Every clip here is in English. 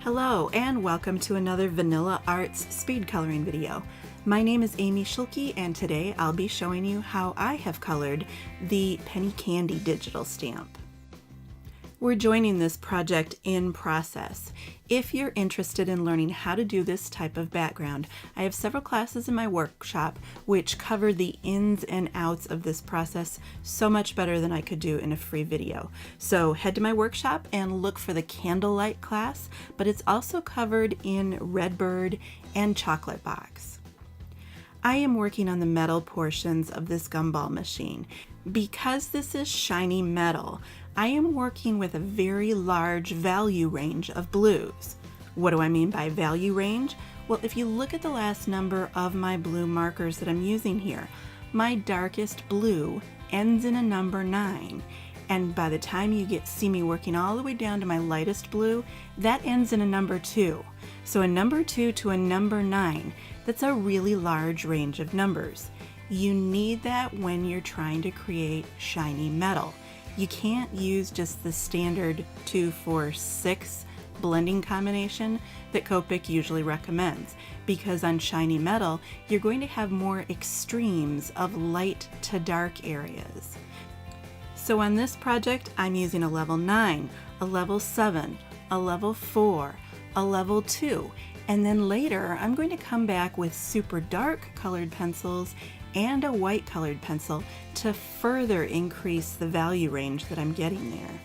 Hello and welcome to another Vanilla Arts speed coloring video. My name is Amy Shulke and today I'll be showing you how I have colored the Penny Candy digital stamp. We're joining this project in process. If you're interested in learning how to do this type of background, I have several classes in my workshop which cover the ins and outs of this process so much better than I could do in a free video. So head to my workshop and look for the candlelight class, but it's also covered in Redbird and Chocolate Box. I am working on the metal portions of this gumball machine. Because this is shiny metal, I am working with a very large value range of blues. What do I mean by value range? Well, if you look at the last number of my blue markers that I'm using here, my darkest blue ends in a number 9. And by the time you see me working all the way down to my lightest blue, that ends in a number 2. So a number 2 to a number 9, that's a really large range of numbers. You need that when you're trying to create shiny metal. You can't use just the standard 2, 4, 6 blending combination that Copic usually recommends, because on shiny metal, you're going to have more extremes of light to dark areas. So on this project, I'm using a level 9, a level 7, a level 4, a level 2, and then later I'm going to come back with super dark colored pencils and a white colored pencil to further increase the value range that I'm getting there.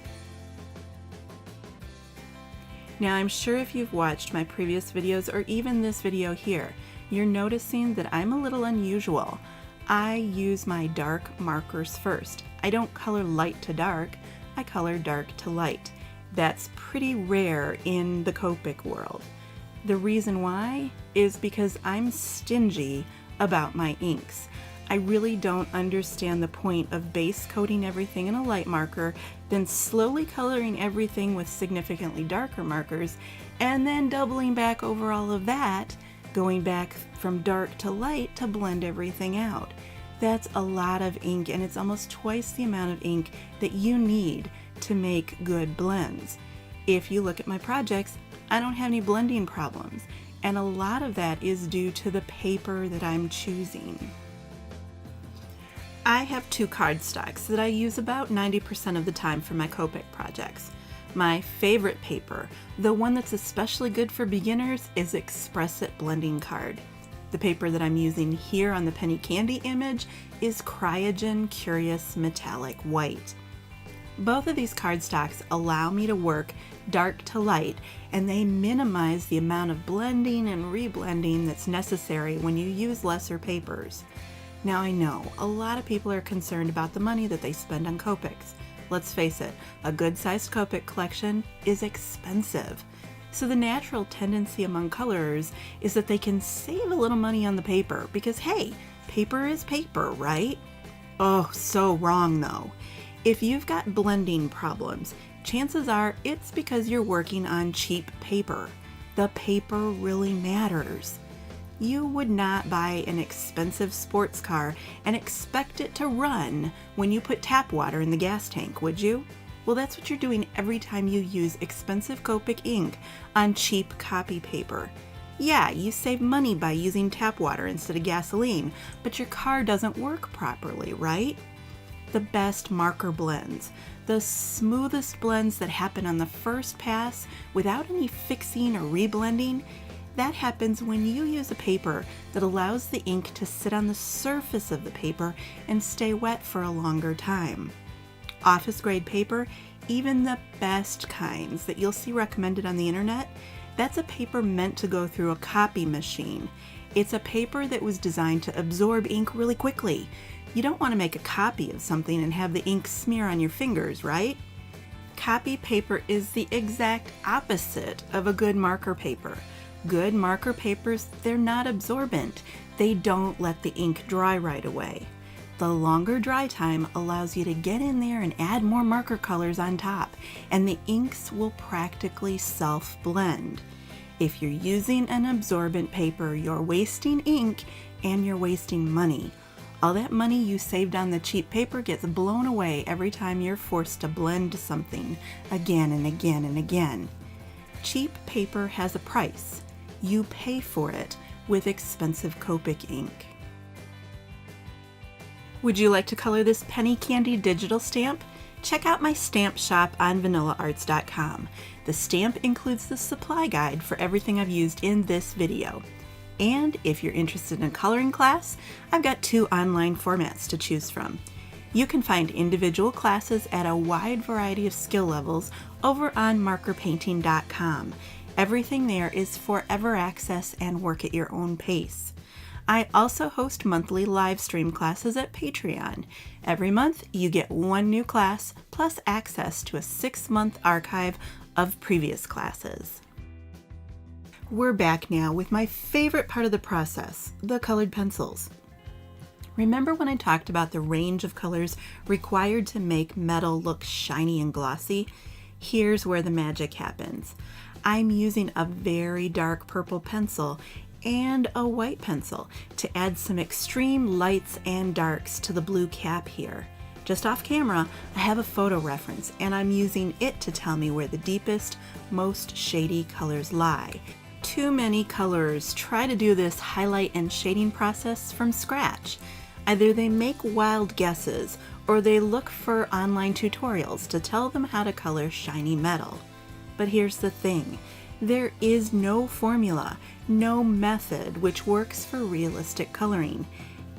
Now I'm sure if you've watched my previous videos or even this video here, you're noticing that I'm a little unusual. I use my dark markers first. I don't color light to dark, I color dark to light. That's pretty rare in the Copic world. The reason why is because I'm stingy about my inks. I really don't understand the point of base coating everything in a light marker, then slowly coloring everything with significantly darker markers, and then doubling back over all of that, going back from dark to light to blend everything out. That's a lot of ink, and it's almost twice the amount of ink that you need to make good blends. If you look at my projects, I don't have any blending problems, and a lot of that is due to the paper that I'm choosing. I have 2 cardstocks that I use about 90% of the time for my Copic projects. My favorite paper, the one that's especially good for beginners, is Express It Blending Card. The paper that I'm using here on the Penny Candy image is Cryogen Curious Metallic White. Both of these cardstocks allow me to work dark to light, and they minimize the amount of blending and reblending that's necessary when you use lesser papers. Now I know a lot of people are concerned about the money that they spend on Copics. Let's face it, a good-sized Copic collection is expensive. So the natural tendency among colorers is that they can save a little money on the paper because, hey, paper is paper, right? Oh, so wrong though. If you've got blending problems, chances are it's because you're working on cheap paper. The paper really matters. You would not buy an expensive sports car and expect it to run when you put tap water in the gas tank, would you? Well, that's what you're doing every time you use expensive Copic ink on cheap copy paper. Yeah, you save money by using tap water instead of gasoline, but your car doesn't work properly, right? The best marker blends, the smoothest blends that happen on the first pass without any fixing or reblending, that happens when you use a paper that allows the ink to sit on the surface of the paper and stay wet for a longer time. Office grade paper, even the best kinds that you'll see recommended on the internet, that's a paper meant to go through a copy machine. It's a paper that was designed to absorb ink really quickly. You don't want to make a copy of something and have the ink smear on your fingers, right? Copy paper is the exact opposite of a good marker paper. Good marker papers, they're not absorbent. They don't let the ink dry right away. The longer dry time allows you to get in there and add more marker colors on top, and the inks will practically self-blend. If you're using an absorbent paper, you're wasting ink and you're wasting money. All that money you saved on the cheap paper gets blown away every time you're forced to blend something again and again and again. Cheap paper has a price. You pay for it with expensive Copic ink. Would you like to color this penny candy digital stamp? Check out my stamp shop on vanillaarts.com. The stamp includes the supply guide for everything I've used in this video. And if you're interested in a coloring class, I've got 2 online formats to choose from. You can find individual classes at a wide variety of skill levels over on markerpainting.com. Everything there is forever access and work at your own pace. I also host monthly live stream classes at Patreon. Every month, you get 1 new class plus access to a 6-month archive of previous classes. We're back now with my favorite part of the process, the colored pencils. Remember when I talked about the range of colors required to make metal look shiny and glossy? Here's where the magic happens. I'm using a very dark purple pencil and a white pencil to add some extreme lights and darks to the blue cap here. Just off camera, I have a photo reference and I'm using it to tell me where the deepest, most shady colors lie. Too many colorers try to do this highlight and shading process from scratch. Either they make wild guesses or they look for online tutorials to tell them how to color shiny metal. But here's the thing. There is no formula, no method which works for realistic coloring.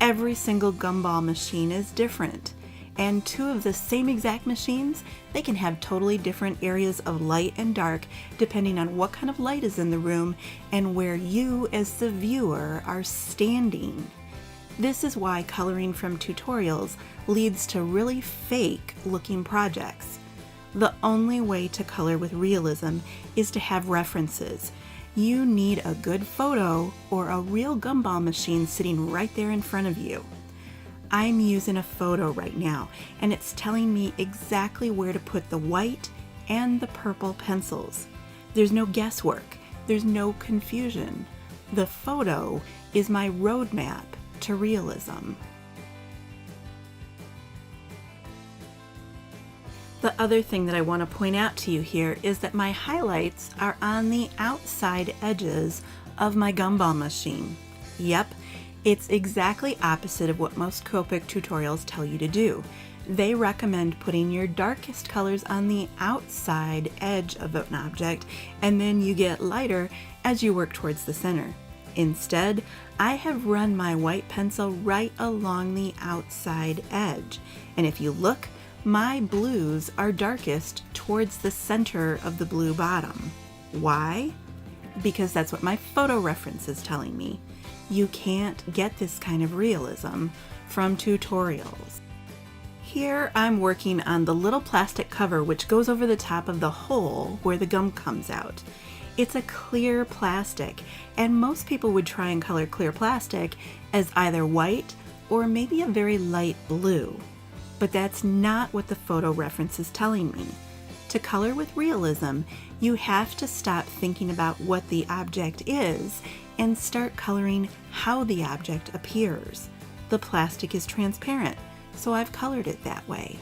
Every single gumball machine is different, and 2 of the same exact machines, they can have totally different areas of light and dark depending on what kind of light is in the room and where you as the viewer are standing. This is why coloring from tutorials leads to really fake looking projects. The only way to color with realism is to have references. You need a good photo or a real gumball machine sitting right there in front of you. I'm using a photo right now, and it's telling me exactly where to put the white and the purple pencils. There's no guesswork. There's no confusion. The photo is my roadmap to realism. The other thing that I want to point out to you here is that my highlights are on the outside edges of my gumball machine. Yep, it's exactly opposite of what most Copic tutorials tell you to do. They recommend putting your darkest colors on the outside edge of an object, and then you get lighter as you work towards the center. Instead, I have run my white pencil right along the outside edge, and if you look, my blues are darkest towards the center of the blue bottom. Why? Because that's what my photo reference is telling me. You can't get this kind of realism from tutorials. Here I'm working on the little plastic cover which goes over the top of the hole where the gum comes out. It's a clear plastic, and most people would try and color clear plastic as either white or maybe a very light blue. But that's not what the photo reference is telling me. To color with realism, you have to stop thinking about what the object is and start coloring how the object appears. The plastic is transparent, so I've colored it that way.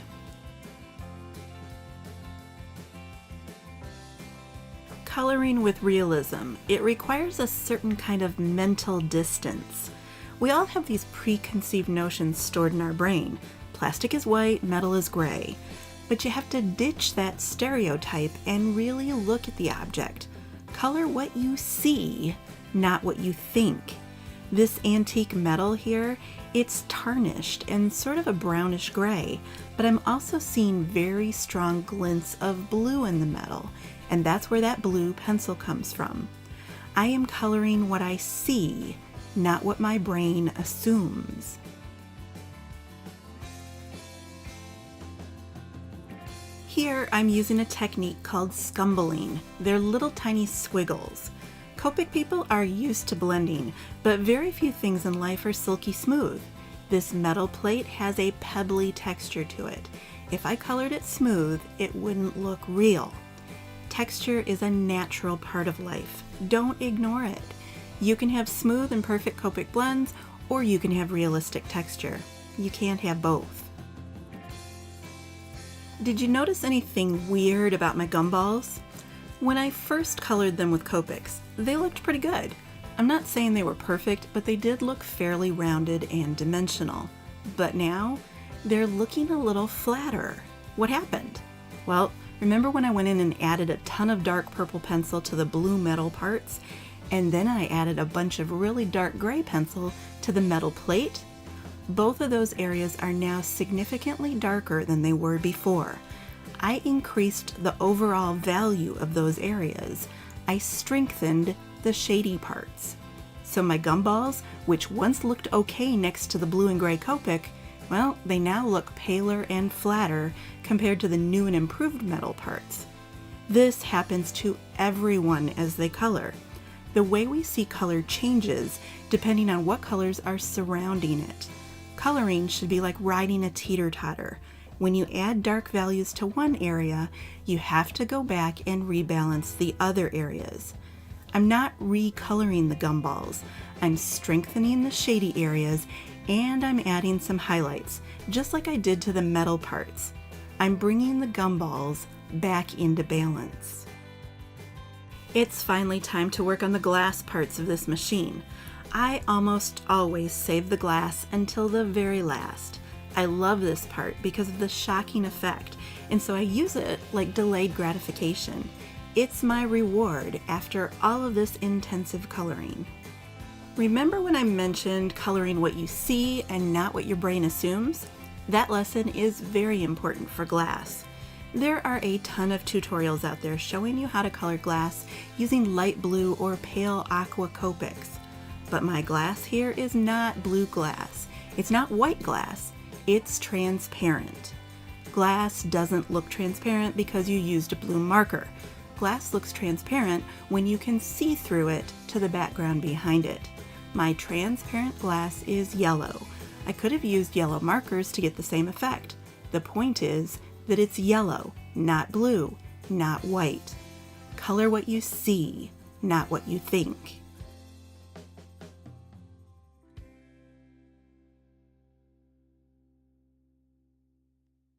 Coloring with realism, it requires a certain kind of mental distance. We all have these preconceived notions stored in our brain. Plastic is white, metal is gray. But you have to ditch that stereotype and really look at the object. Color what you see, not what you think. This antique metal here, it's tarnished and sort of a brownish gray, but I'm also seeing very strong glints of blue in the metal, and that's where that blue pencil comes from. I am coloring what I see, not what my brain assumes. Here I'm using a technique called scumbling. They're little tiny squiggles. Copic people are used to blending, but very few things in life are silky smooth. This metal plate has a pebbly texture to it. If I colored it smooth, it wouldn't look real. Texture is a natural part of life. Don't ignore it. You can have smooth and perfect Copic blends, or you can have realistic texture. You can't have both. Did you notice anything weird about my gumballs? When I first colored them with Copics, they looked pretty good. I'm not saying they were perfect, but they did look fairly rounded and dimensional. But now, they're looking a little flatter. What happened? Well, remember when I went in and added a ton of dark purple pencil to the blue metal parts, and then I added a bunch of really dark gray pencil to the metal plate? Both of those areas are now significantly darker than they were before. I increased the overall value of those areas. I strengthened the shady parts. So my gumballs, which once looked okay next to the blue and gray Copic, well, they now look paler and flatter compared to the new and improved metal parts. This happens to everyone as they color. The way we see color changes depending on what colors are surrounding it. Coloring should be like riding a teeter-totter. When you add dark values to one area, you have to go back and rebalance the other areas. I'm not recoloring the gumballs. I'm strengthening the shady areas, and I'm adding some highlights, just like I did to the metal parts. I'm bringing the gumballs back into balance. It's finally time to work on the glass parts of this machine. I almost always save the glass until the very last. I love this part because of the shocking effect, and so I use it like delayed gratification. It's my reward after all of this intensive coloring. Remember when I mentioned coloring what you see and not what your brain assumes? That lesson is very important for glass. There are a ton of tutorials out there showing you how to color glass using light blue or pale aqua Copics. But my glass here is not blue glass. It's not white glass. It's transparent. Glass doesn't look transparent because you used a blue marker. Glass looks transparent when you can see through it to the background behind it. My transparent glass is yellow. I could have used yellow markers to get the same effect. The point is that it's yellow, not blue, not white. Color what you see, not what you think.